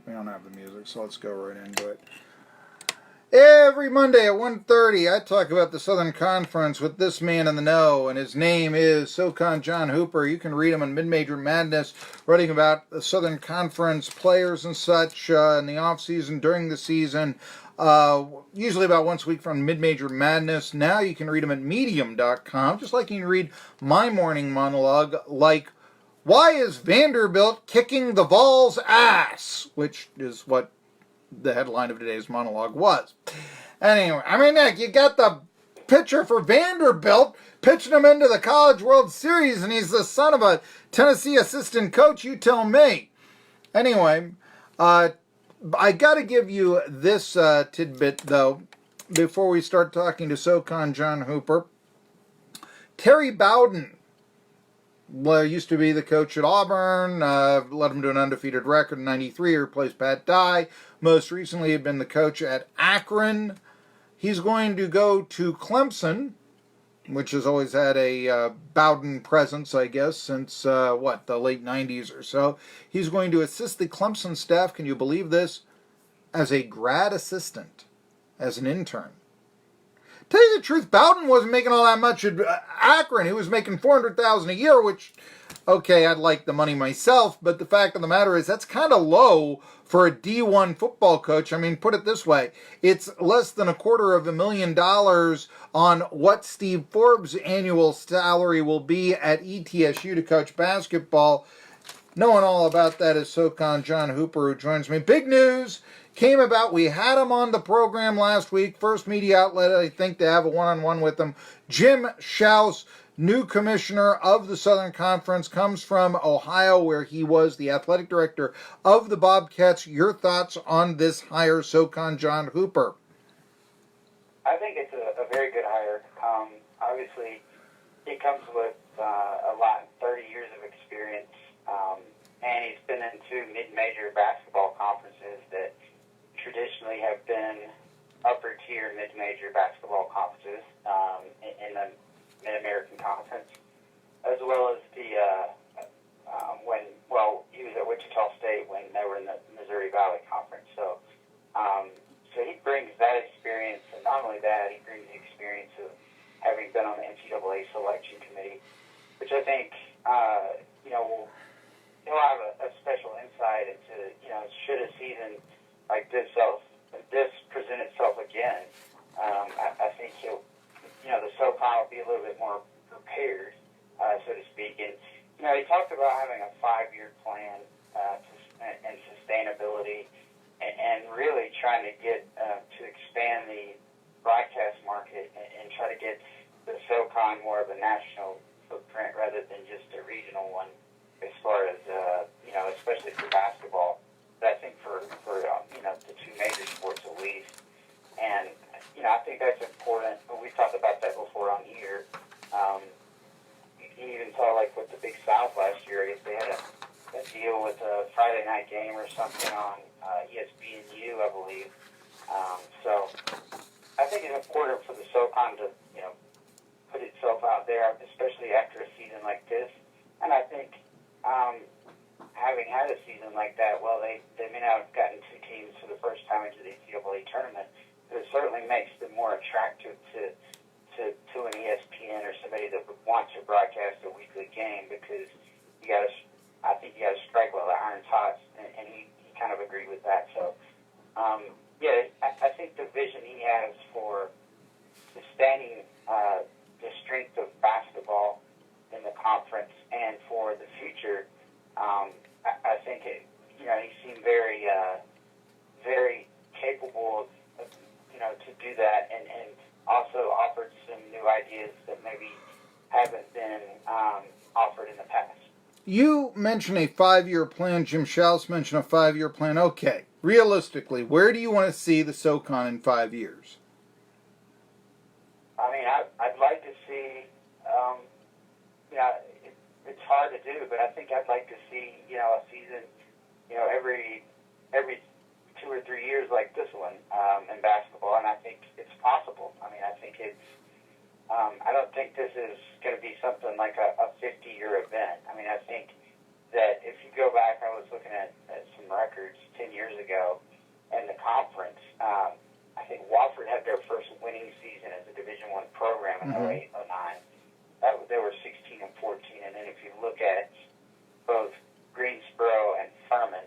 We don't have the music, so let's go right into it. Every Monday at 1:30, I talk about the Southern Conference with this man in the know, and his name is SoCon John Hooper. You can read him on Mid-Major Madness, writing about the Southern Conference players and such in the off-season, during the season, usually about once a week from Mid-Major Madness. Now you can read him at Medium.com, just like you can read my morning monologue, like, why is Vanderbilt kicking the Vols' ass? Which is what the headline of today's monologue was. Anyway, I mean, Nick, you got the pitcher for Vanderbilt pitching him into the College World Series, and he's the son of a Tennessee assistant coach, you tell me. Anyway, I got to give you this tidbit, though, before we start talking to SoCon John Hooper. Terry Bowden used to be the coach at Auburn, led him to an undefeated record in '93, replaced Pat Dye. Most recently had been the coach at Akron. He's going to go to Clemson, which has always had a Bowden presence, I guess, since, the late 90s or so. He's going to assist the Clemson staff, can you believe this, as a grad assistant, as an intern. Tell you the truth, Bowden wasn't making all that much at Akron. He was making $400,000 a year, which, okay, I'd like the money myself, but the fact of the matter is that's kind of low for a D1 football coach. I mean, put it this way, it's less than $250,000 on what Steve Forbes' annual salary will be at ETSU to coach basketball. Knowing all about that is SoCon John Hooper, who joins me. Big news came about. We had him on the program last week. First media outlet, I think, to have a one-on-one with him. Jim Schaus, new commissioner of the Southern Conference, comes from Ohio, where he was the athletic director of the Bobcats. Your thoughts on this hire, SoCon John Hooper? I think it's a very good hire. Obviously, he comes with a lot, 30 years of experience, and he's been in two mid-major basketball conferences that traditionally have been upper-tier mid-major basketball conferences in the Mid-American Conference, as well as the he was at Wichita State when they were in the Missouri Valley Conference. So he brings that experience, and not only that, he brings the experience of having been on the NCAA selection committee, which I think he'll have a special insight into should a season like this present itself again. I think the SoCon will be a little bit more prepared, so to speak. And, he talked about having a 5-year plan and sustainability and really trying to get to expand the broadcast market and try to get the SoCon more of a national footprint rather than just a regional one as far as, especially for basketball. But I think for the two major sports at least. And, I think that's important. We've talked about that before on here. You even saw, with the Big South last year, I guess they had a deal with a Friday night game or something on ESPNU, I believe. So I think it's important for the SoCon to, put itself out there, especially after a season like this. And I think having had a season like that, they may not have gotten two teams for the first time into the NCAA tournament, but it certainly makes them more attractive to an ESPN or somebody that would want to broadcast a weekly game, because I think you got to strike while the iron's hot, and he kind of agreed with that. So, I think the vision he has for sustaining the strength of basketball in the conference and for the future, I think he seemed very, very capable of to do that, and also offered some new ideas that maybe haven't been offered in the past. You mentioned a 5-year plan. Jim Schaus mentioned a 5-year plan. Okay, realistically, where do you want to see the SoCon in 5 years? I mean, I'd like to see, it's hard to do, but I think I'd like to see, a season, every 2 or 3 years like this one in basketball, and I think it's possible. I mean, I think it's, I don't think this is going to be something like a 50-year event. I mean, I think that if you go back, I was looking at some records, 10 years ago, and the conference. I think Wofford had their first winning season as a Division I program in 08, 09. They were 16 and 14, and then if you look at both Greensboro and Furman,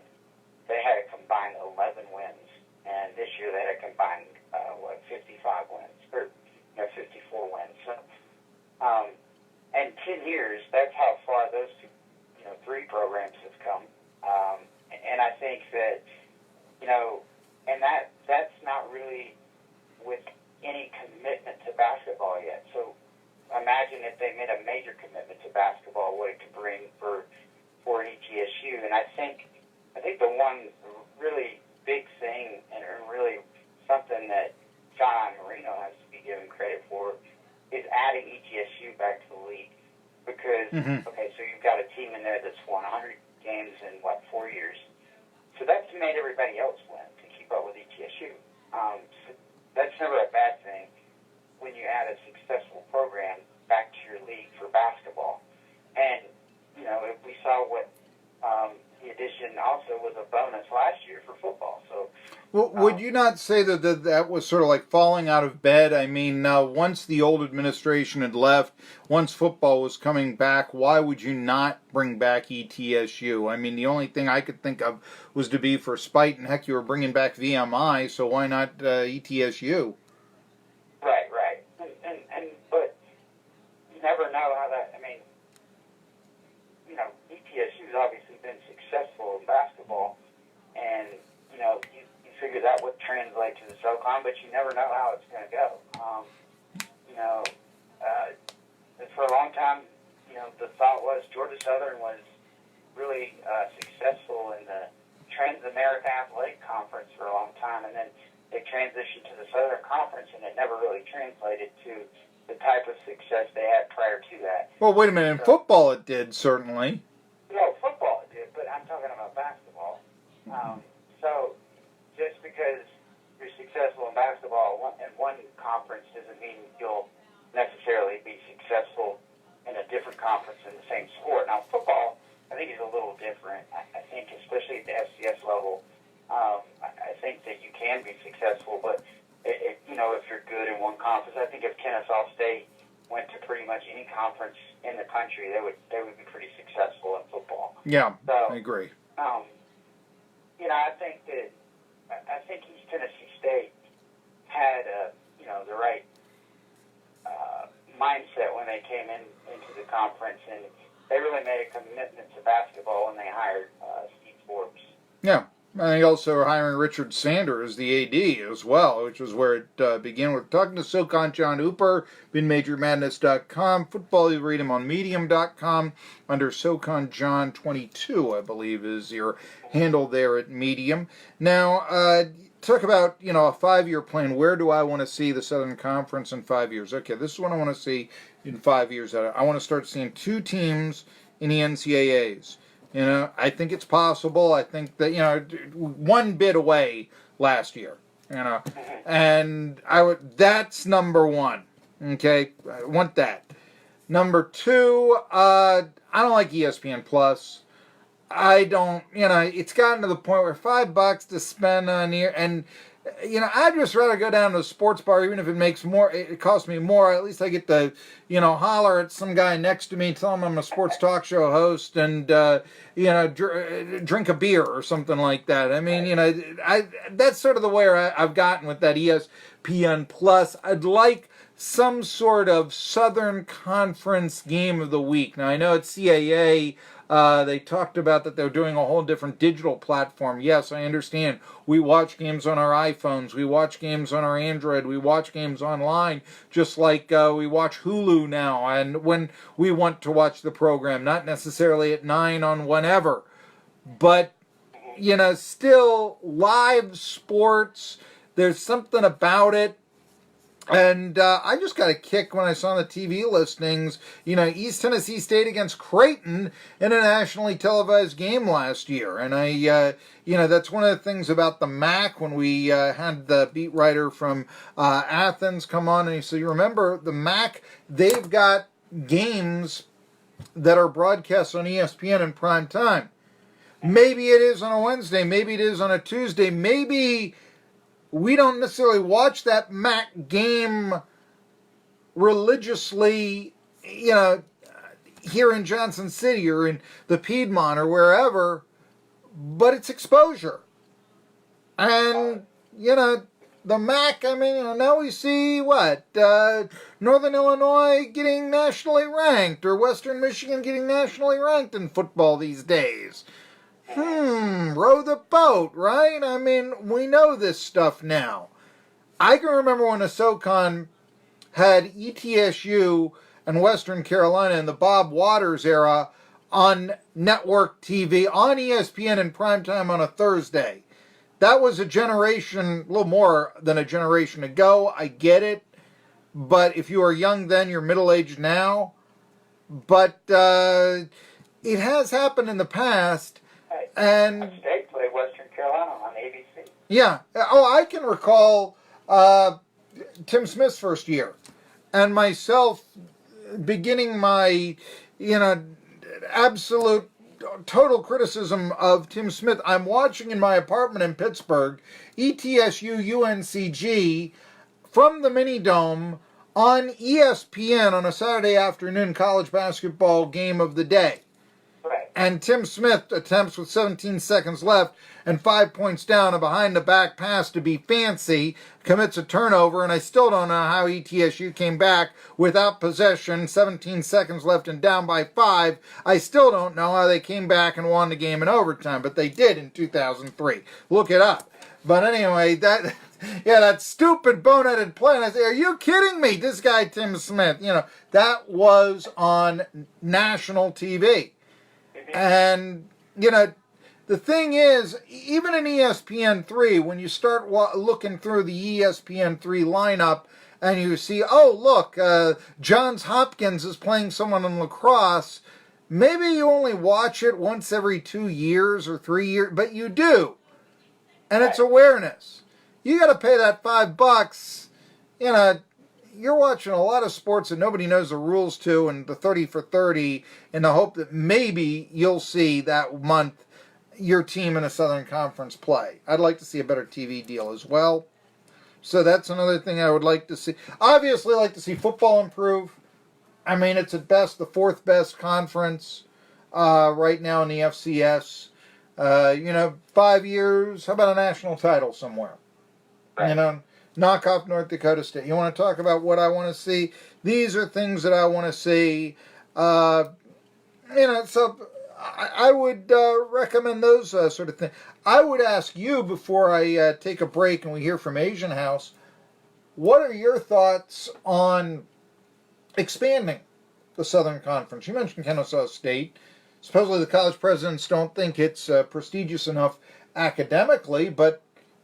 they had a combined 11 wins, and this year they had a combined 55 wins or 54 wins. So, and 10 years, that's how far those two, three programs have come. And I think that, and that's not really with any commitment to basketball yet. So imagine if they made a major commitment to basketball, what it could bring for ETSU. And I think the one really big thing and really something that John Marino has to be given credit for is adding ETSU back to the league. Because, okay, so you've got a team in there that's won 100 games in, 4 years. So that's made everybody else win to keep up with ETSU. So that's never a bad thing when you add a successful program back to your league for basketball. And, if we saw what the addition also was a bonus last year for football. So, well, would you not say that was sort of like falling out of bed? I mean, once the old administration had left, once football was coming back, why would you not bring back ETSU? I mean, the only thing I could think of was to be for spite, and heck, you were bringing back VMI, so why not ETSU? Right. But you never know how that, ETSU's obviously been successful in basketball, and, you figure that would translate to the SoCon, but you never know how it's going to go. For a long time, the thought was Georgia Southern was really successful in the Trans-America Athletic Conference for a long time, and then they transitioned to the Southern Conference, and it never really translated to the type of success they had prior to that. Well, wait a minute. In football, it did, certainly. No, football it did, but I'm talking about basketball. So just because you're successful in basketball in one conference doesn't mean you'll necessarily be successful in a different conference in the same sport. Now, football, I think, is a little different. I think, especially at the FCS level, I think that you can be successful, but if you're good in one conference, I think if Kennesaw State went to pretty much any conference in the country, they would be pretty successful in football. Yeah, so, I agree. I think East Tennessee State had the right mindset when they came into the conference, and they really made a commitment to basketball when they hired Steve Forbes. Yeah. I think also hiring Richard Sanders, the AD, as well, which was where it began. We're talking to SoCon John Hooper, BinMajorMadness.com. Football, you read him on Medium.com under SoCon John 22, I believe, is your handle there at Medium. Now, talk about, a 5-year plan. Where do I want to see the Southern Conference in 5 years? Okay, this is what I want to see in 5 years. I want to start seeing 2 teams in the NCAAs. I think it's possible. I think that, 1 bid away last year, and that's number 1. Okay. I want that. Number 2, I don't like ESPN Plus. I don't, it's gotten to the point where $5 to spend on here, and I'd just rather go down to a sports bar, even if it makes more, it costs me more. At least I get to, holler at some guy next to me, tell him I'm a sports talk show host, and, drink a beer or something like that. I mean, that's sort of the way I've gotten with that ESPN Plus. I'd like some sort of Southern Conference game of the week. Now, I know it's CAA. They talked about that they're doing a whole different digital platform. Yes, I understand. We watch games on our iPhones. We watch games on our Android. We watch games online, just like we watch Hulu now. And when we want to watch the program, not necessarily at 9 on whenever. But, still live sports. There's something about it. And I just got a kick when I saw the TV listings, East Tennessee State against Creighton in a nationally televised game last year. And that's one of the things about the MAC when we had the beat writer from Athens come on and he said, you remember the MAC, they've got games that are broadcast on ESPN in prime time. Maybe it is on a Wednesday. Maybe it is on a Tuesday. Maybe we don't necessarily watch that MAC game religiously, here in Johnson City or in the Piedmont or wherever, but it's exposure. And, the MAC, now we see Northern Illinois getting nationally ranked or Western Michigan getting nationally ranked in football these days. Row the boat, right? We know this stuff now. I can remember when the SoCon had ETSU and Western Carolina in the Bob Waters era on network TV, on ESPN in primetime on a Thursday. That was a generation, a little more than a generation ago. I get it. But if you are young then, you're middle-aged now. But it has happened in the past. And State played Western Carolina on ABC. Yeah. Oh, I can recall Tim Smith's first year. And myself beginning my, absolute total criticism of Tim Smith. I'm watching in my apartment in Pittsburgh, ETSU UNCG from the Mini Dome on ESPN on a Saturday afternoon college basketball game of the day. Right. And Tim Smith attempts with 17 seconds left and 5 points down a behind-the-back pass to be fancy, commits a turnover, and I still don't know how ETSU came back without possession, 17 seconds left and down by 5. I still don't know how they came back and won the game in overtime, but they did in 2003. Look it up. But anyway, that stupid boneheaded play, and I say, are you kidding me? This guy, Tim Smith, that was on national TV. And, the thing is, even in ESPN3, when you start looking through the ESPN3 lineup and you see, oh, look, Johns Hopkins is playing someone in lacrosse, maybe you only watch it once every 2 years or 3 years, but you do. And it's awareness. You got to pay that $5, you're watching a lot of sports that nobody knows the rules to and the 30 for 30 in the hope that maybe you'll see that month your team in a Southern Conference play. I'd like to see a better TV deal as well. So that's another thing I would like to see. Obviously, I'd like to see football improve. It's at best the fourth best conference right now in the FCS. 5 years, how about a national title somewhere? Right. Knock off North Dakota State. You want to talk about what I want to see? These are things that I want to see. So I would recommend those sort of things. I would ask you before I take a break and we hear from Asian House, what are your thoughts on expanding the Southern Conference? You mentioned Kennesaw State. Supposedly the college presidents don't think it's prestigious enough academically, but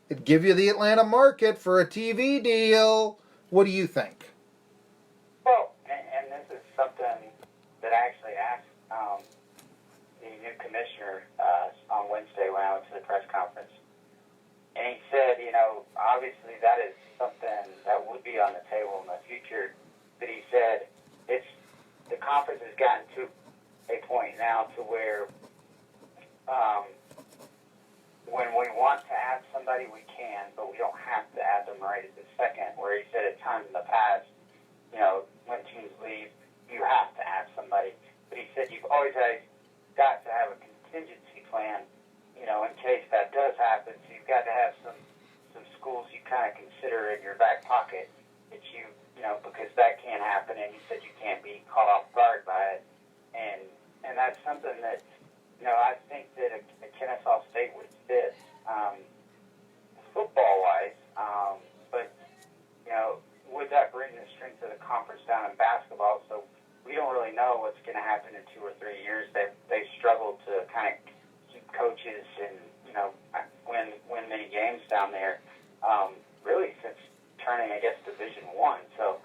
it'd give you the Atlanta market for a TV deal. What do you think? Well, and this is something that I actually asked the new commissioner on Wednesday when I went to the press conference. And he said, obviously that is something that would be on the table in the future. But he said the conference has gotten to a point now to where when we want to add somebody, we can, but we don't have to add them right at the second. Where he said at times in the past, when teams leave, you have to add somebody. But he said you've always got to have a contingency plan, in case that does happen. So you've got to have some schools you kind of consider in your back pocket that because that can happen. And he said you can't be caught off guard by it. And that's something that, I think that a Kennesaw State would fit football-wise. But, would that bring the strength of the conference down in basketball? So we don't really know what's going to happen in 2 or 3 years. They've struggled to kind of keep coaches and, win many games down there, really since turning, I guess, Division I. So,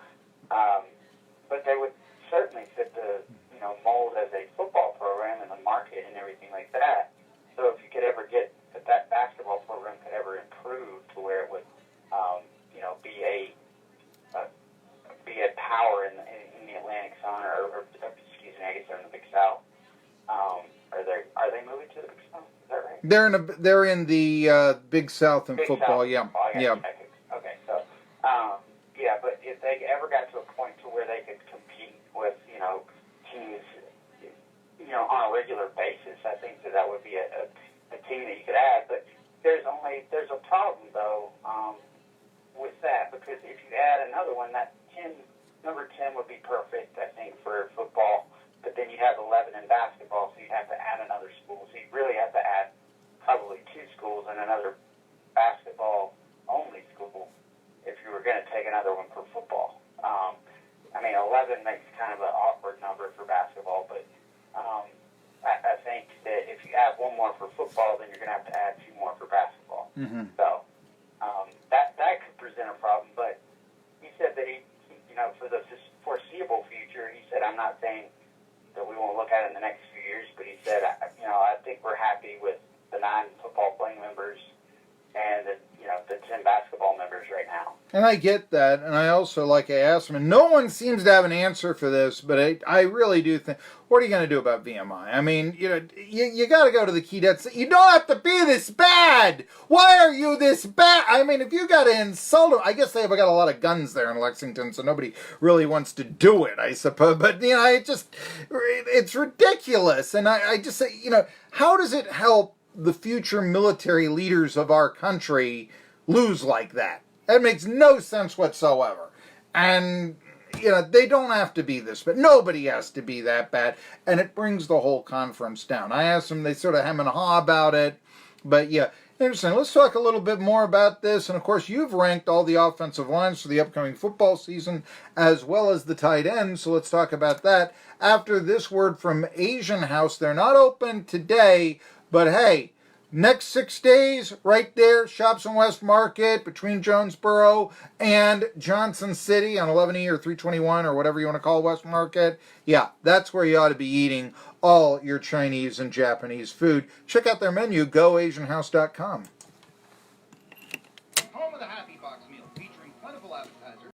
but they would certainly fit the mold as a football program and the market and everything like that. So if you could ever get that basketball program could ever improve to where it would, be a power in the Atlantic Zone or excuse me, I guess they're in the Big South. They're in the Big South in Big football. South Yeah, football, I got yeah. you. Okay, so yeah, but if they ever got to a point to where they could compete with teams on a regular basis, I think that would be a team that you could add. But there's a problem though with that, because if you add another one, that number 10 would be perfect, I think, for football. But then you have 11 in basketball, so you'd have to add another school. So you really have to add probably 2 schools and another basketball-only school if you were going to take another one for football. 11 makes kind of an awkward number for basketball, but I think that if you add one more for football, then you're going to have to add 2 more for basketball. Mm-hmm. So that could present a problem. But he said that he for the foreseeable future, he said, I'm not saying that we won't look at it in the next few years, but he said, I think we're happy with the 9 football playing members and the 10 basketball members right now. And I get that, and I also, like I asked him, and no one seems to have an answer for this, but I really do think, what are you going to do about VMI? I mean, you got to go to the key debts. You don't have to be this bad. Why are you this bad? I mean, if you got to insult them, I guess they've got a lot of guns there in Lexington, so nobody really wants to do it, I suppose. But, it's ridiculous. And I just say, how does it help the future military leaders of our country lose like that? That makes no sense whatsoever. And, they don't have to be this bad. Nobody has to be that bad. And it brings the whole conference down. I asked them, they sort of hem and haw about it. But, yeah, interesting. Let's talk a little bit more about this. And, of course, you've ranked all the offensive lines for the upcoming football season as well as the tight ends. So let's talk about that after this word from Asian House. They're not open today, but, hey, next 6 days, right there, shops in West Market between Jonesboro and Johnson City on 11E or 321 or whatever you want to call West Market. Yeah, that's where you ought to be eating all your Chinese and Japanese food. Check out their menu, goasianhouse.com.